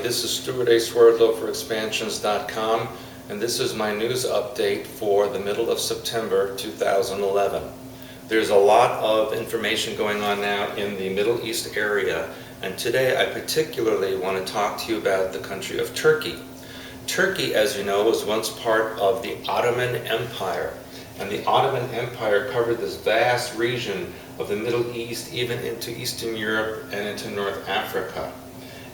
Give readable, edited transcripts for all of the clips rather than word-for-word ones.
this is Stewart A. Swerdlow for Expansions.com, and this is my news update for the middle of September 2011. There's a lot of information going on now in the Middle East area, and today I particularly want to talk to you about the country of Turkey. Turkey, as you know, was once part of the Ottoman Empire, and the Ottoman Empire covered this vast region of the Middle East, even into Eastern Europe and into North Africa.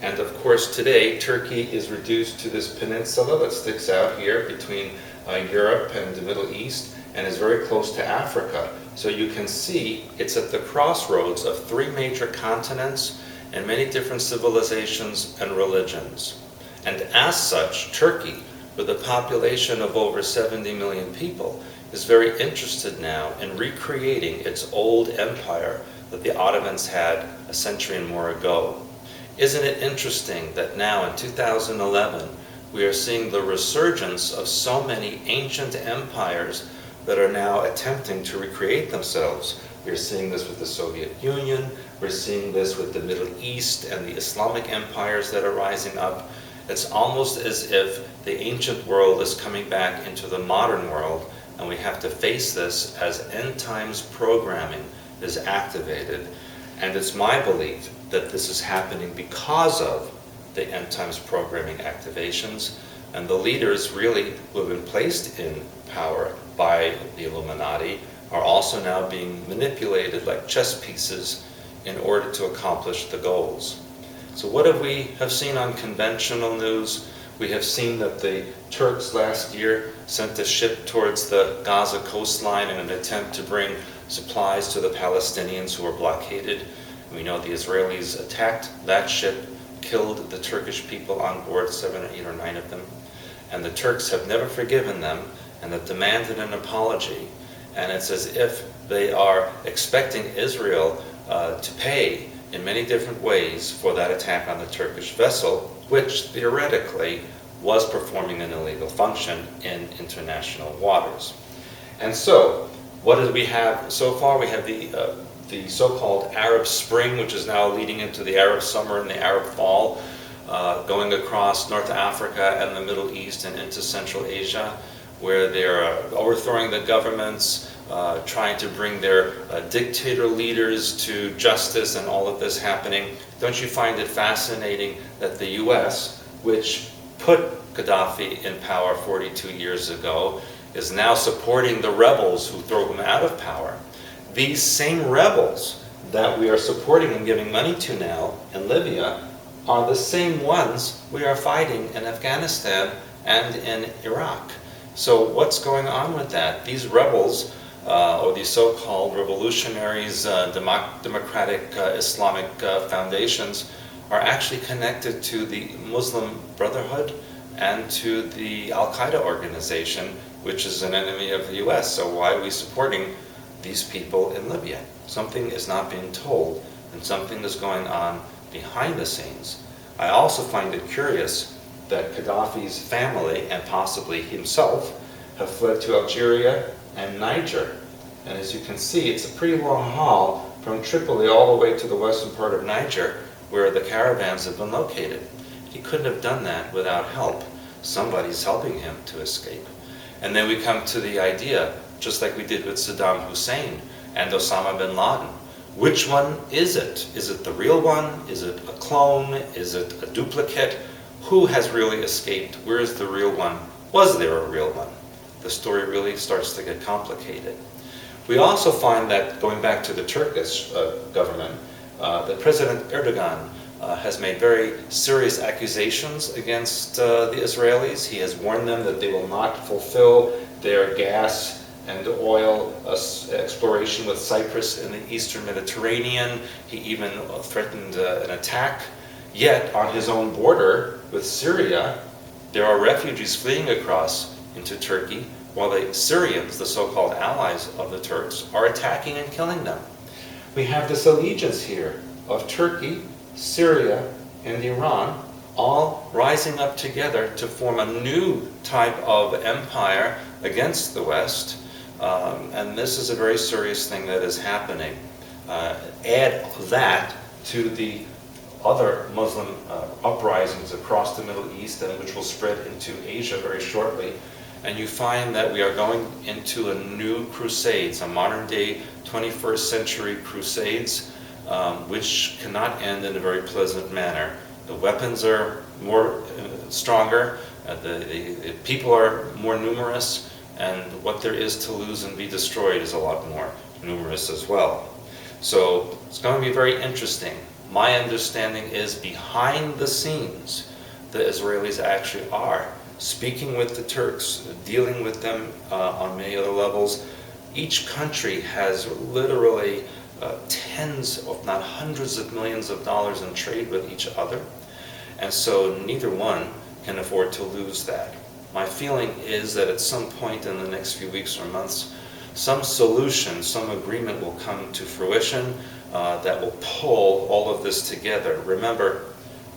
And of course today Turkey is reduced to this peninsula that sticks out here between Europe and the Middle East and is very close to Africa. So you can see it's at the crossroads of three major continents and many different civilizations and religions. And as such, Turkey, with a population of over 70 million people, is very interested now in recreating its old empire that the Ottomans had a century and more ago. Isn't it interesting that now in 2011 we are seeing the resurgence of so many ancient empires that are now attempting to recreate themselves? We're seeing this with the Soviet Union, we're seeing this with the Middle East and the Islamic empires that are rising up. It's almost as if the ancient world is coming back into the modern world, and we have to face this as end times programming is activated. And it's my belief that this is happening because of the end times programming activations, and the leaders really who have been placed in power by the Illuminati are also now being manipulated like chess pieces in order to accomplish the goals. So what have we seen on conventional news? We have seen that the Turks last year sent a ship towards the Gaza coastline in an attempt to bring supplies to the Palestinians who were blockaded. We know the Israelis attacked that ship, killed the Turkish people on board, 7 or 8 or 9 of them. And the Turks have never forgiven them and have demanded an apology. And it's as if they are expecting Israel to pay in many different ways for that attack on the Turkish vessel, which theoretically was performing an illegal function in international waters. And so, what do we have so far? We have the so-called Arab Spring, which is now leading into the Arab summer and the Arab fall, going across North Africa and the Middle East and into Central Asia, where they're overthrowing the governments, trying to bring their dictator leaders to justice, and all of this happening. Don't you find it fascinating that the US, which put Gaddafi in power 42 years ago, is now supporting the rebels who throw him out of power? These same rebels that we are supporting and giving money to now in Libya are the same ones we are fighting in Afghanistan and in Iraq. So what's going on with that? These rebels, or these so-called revolutionaries, democratic Islamic foundations, are actually connected to the Muslim Brotherhood and to the Al-Qaeda organization, which is an enemy of the US. So why are we supporting these people in Libya? Something is not being told, and something is going on behind the scenes. I also find it curious that Gaddafi's family, and possibly himself, have fled to Algeria and Niger. And as you can see, it's a pretty long haul from Tripoli all the way to the western part of Niger, where the caravans have been located. He couldn't have done that without help. Somebody's helping him to escape. And then we come to the idea, just like we did with Saddam Hussein and Osama bin Laden. Which one is it? Is it the real one? Is it a clone? Is it a duplicate? Who has really escaped? Where is the real one? Was there a real one? The story really starts to get complicated. We also find that, going back to the Turkish government, that President Erdogan has made very serious accusations against the Israelis. He has warned them that they will not fulfill their gas and oil exploration with Cyprus in the eastern Mediterranean. He even threatened an attack. Yet, on his own border with Syria, there are refugees fleeing across into Turkey, while the Syrians, the so-called allies of the Turks, are attacking and killing them. We have this allegiance here of Turkey, Syria, and Iran, all rising up together to form a new type of empire against the West. And this is a very serious thing that is happening. Add that to the other Muslim uprisings across the Middle East, and which will spread into Asia very shortly. And you find that we are going into a new crusades, a modern day 21st century crusades, which cannot end in a very pleasant manner. The weapons are more stronger, the people are more numerous, and what there is to lose and be destroyed is a lot more numerous as well. So it's going to be very interesting. My understanding is behind the scenes, the Israelis actually are speaking with the Turks, dealing with them on many other levels. Each country has literally tens, if not hundreds of millions of dollars in trade with each other. And so neither one can afford to lose that. My feeling is that at some point in the next few weeks or months, some solution, some agreement will come to fruition that will pull all of this together. Remember,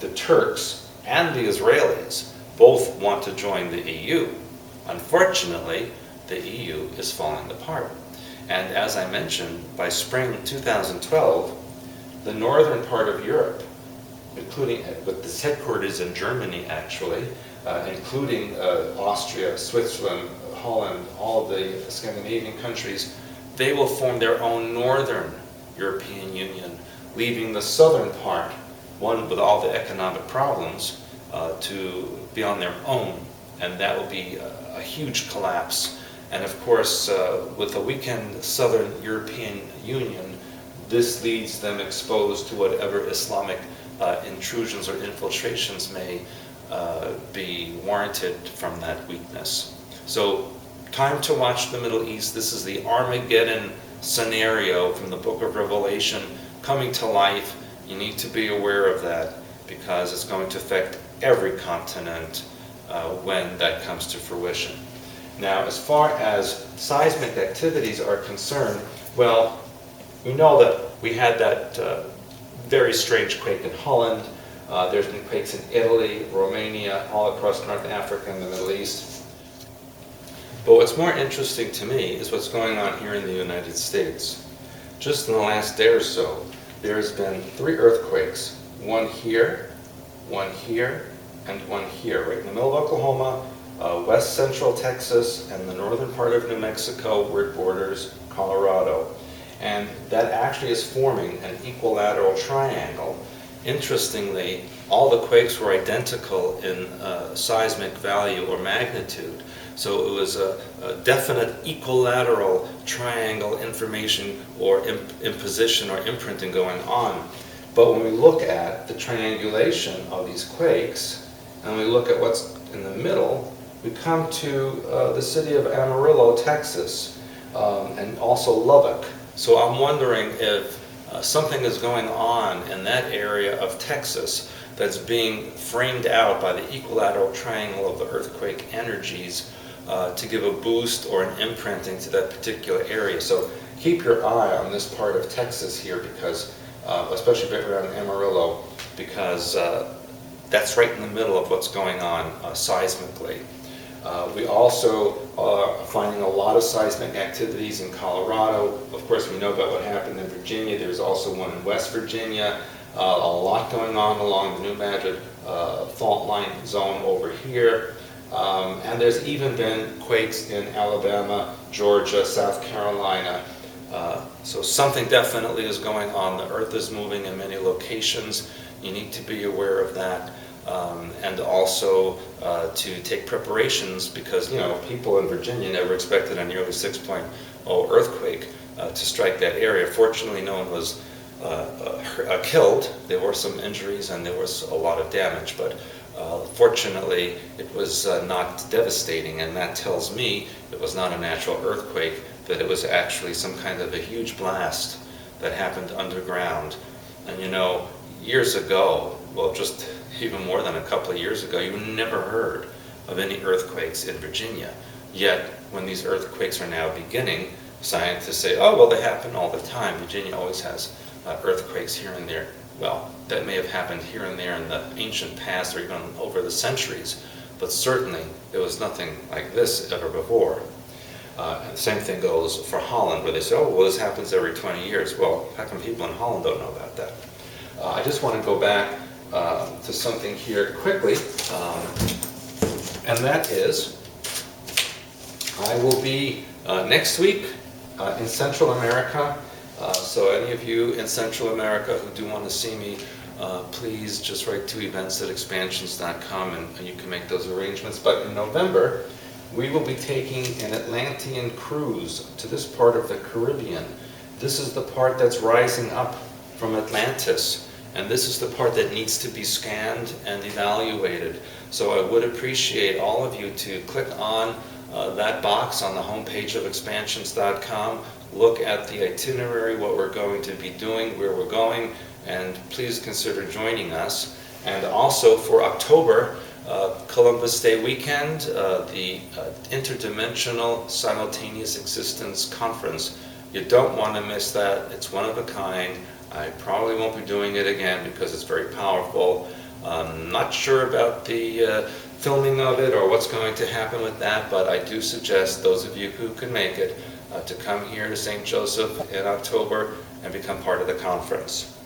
the Turks and the Israelis both want to join the EU. Unfortunately, the EU is falling apart. And as I mentioned, by spring 2012, the northern part of Europe, including with its headquarters in Germany actually, including Austria, Switzerland, Holland, all of the Scandinavian countries, they will form their own northern European Union, leaving the southern part, one with all the economic problems, to be on their own, and that will be a huge collapse. And of course, with a weakened Southern European Union, this leaves them exposed to whatever Islamic intrusions or infiltrations may be warranted from that weakness. So, time to watch the Middle East. This is the Armageddon scenario from the book of Revelation coming to life. You need to be aware of that because it's going to affect every continent when that comes to fruition. Now, as far as seismic activities are concerned, well, we know that we had that very strange quake in Holland. There's been quakes in Italy, Romania, all across North Africa and the Middle East. But what's more interesting to me is what's going on here in the United States. Just in the last day or so, there's been 3 earthquakes, one here, and one here, right in the middle of Oklahoma, west central Texas, and the northern part of New Mexico where it borders Colorado. And that actually is forming an equilateral triangle. Interestingly, all the quakes were identical in seismic value or magnitude. So it was a definite equilateral triangle information or imposition or imprinting going on. But when we look at the triangulation of these quakes, and we look at what's in the middle, we come to the city of Amarillo, Texas, and also Lubbock. So I'm wondering if something is going on in that area of Texas that's being framed out by the equilateral triangle of the earthquake energies to give a boost or an imprinting to that particular area. So keep your eye on this part of Texas here because, especially around Amarillo, because that's right in the middle of what's going on seismically. We also are finding a lot of seismic activities in Colorado. Of course, we know about what happened in Virginia. There's also one in West Virginia. A lot going on along the New Madrid fault line zone over here. And there's even been quakes in Alabama, Georgia, South Carolina. So something definitely is going on. The earth is moving in many locations. You need to be aware of that. And also to take preparations because, you know, people in Virginia never expected a nearly 6.0 earthquake to strike that area. Fortunately, no one was killed. There were some injuries and there was a lot of damage, but fortunately it was not devastating, and that tells me it was not a natural earthquake, that it was actually some kind of a huge blast that happened underground. And you know, years ago, well, just even more than a couple of years ago, you never heard of any earthquakes in Virginia. Yet, when these earthquakes are now beginning, scientists say, oh, well, they happen all the time. Virginia always has earthquakes here and there. Well, that may have happened here and there in the ancient past or even over the centuries, but certainly there was nothing like this ever before. And the same thing goes for Holland, where they say, oh, well, this happens every 20 years. Well, how come people in Holland don't know about that? I just want to go back to something here quickly, and that is I will be next week in Central America. So any of you in Central America who do want to see me, please just write to events@expansions.com and you can make those arrangements. But in November, we will be taking an Atlantean cruise to this part of the Caribbean. This is the part that's rising up from Atlantis, and this is the part that needs to be scanned and evaluated. So I would appreciate all of you to click on that box on the homepage of expansions.com, look at the itinerary, what we're going to be doing, where we're going, and please consider joining us. And also for October, Columbus Day weekend, the Interdimensional Simultaneous Existence Conference. You don't want to miss that. It's one of a kind. I probably won't be doing it again because it's very powerful. I'm not sure about the filming of it or what's going to happen with that, but I do suggest those of you who can make it to come here to St. Joseph in October and become part of the conference.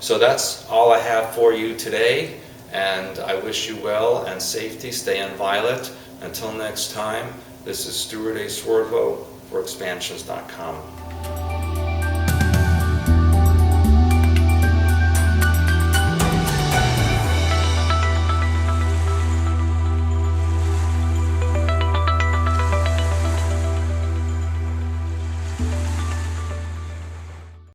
So that's all I have for you today, and I wish you well and safety. Stay inviolate. Until next time, this is Stewart A. Swerdlow for expansions.com.